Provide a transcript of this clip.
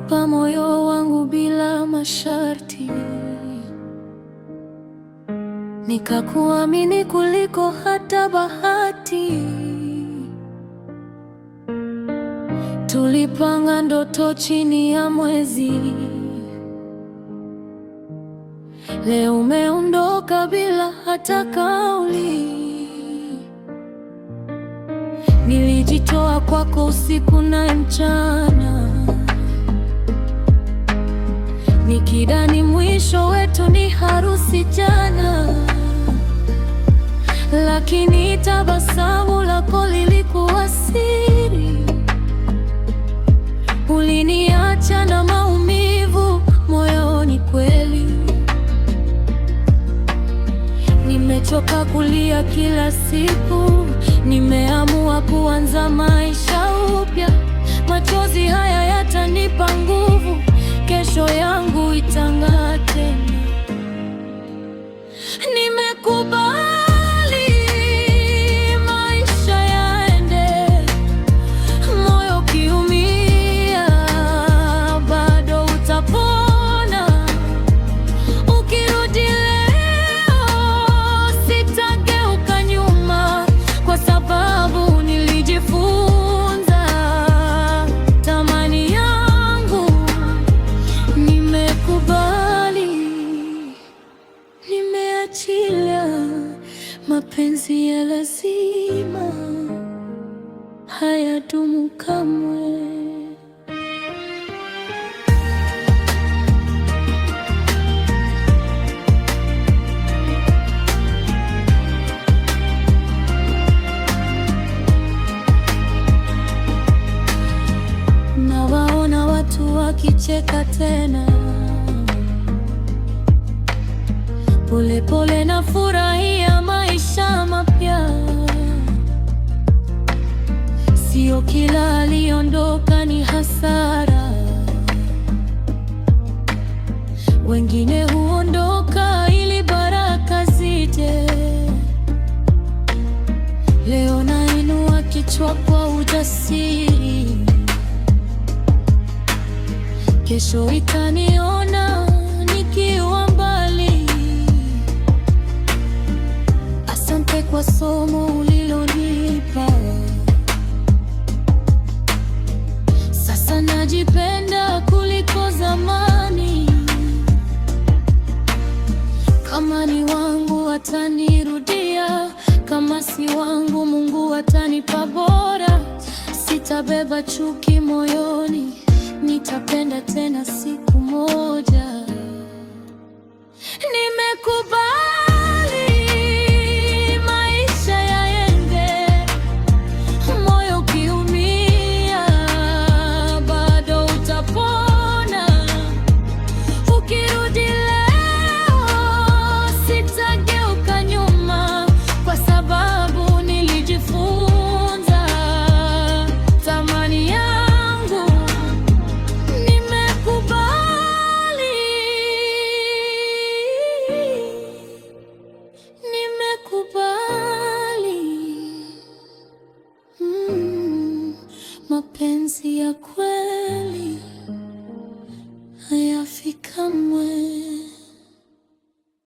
nilikupa moyo wangu bila masharti, nikakuamini kuliko hata bahati. Tulipanga ndoto chini ya mwezi, leo umeondoka bila hata kauli. Nilijitoa kwako usiku na mchana, nikidhani mwisho wetu ni harusi jana, lakini tabasamu lako lilikuwa siri. Uliniacha na maumivu moyoni kweli. Nimechoka kulia kila siku, nimeamua kuanza maisha upya. Machozi haya yatanipa nguvu, kesho yangu itang'aa tena. Nimekubali maisha yaende, moyo ukiumia bado utapona. Ukirudi leo sitageuka nyuma, kwa sababu nilijifunza thamani yangu. Nimekubali, nimeachilia mapenzi ya lazima, hayadumu kamwe. Nawaona watu wakicheka tena, polepole na furahia maisha mapya. Sio kila aliondoka ni hasara, wengine huondoka ili baraka zije. Leo nainua kichwa kwa ujasiri, kesho itaniona nikiwa mbali. Asante kwa somo ulilonipa, sasa najipenda kuliko zamani. Kama ni wangu atanirudia, kama si wangu Mungu atanipa bora. Sitabeba chuki moyoni, nitapenda tena siku moja. Nimekubali maisha yaende, moyo ukiumia bado utapona. Ukirudi leo sitageuka nyuma, kwa sababu nilijifunza thamani yangu. Mapenzi ya kweli hayafika mwisho.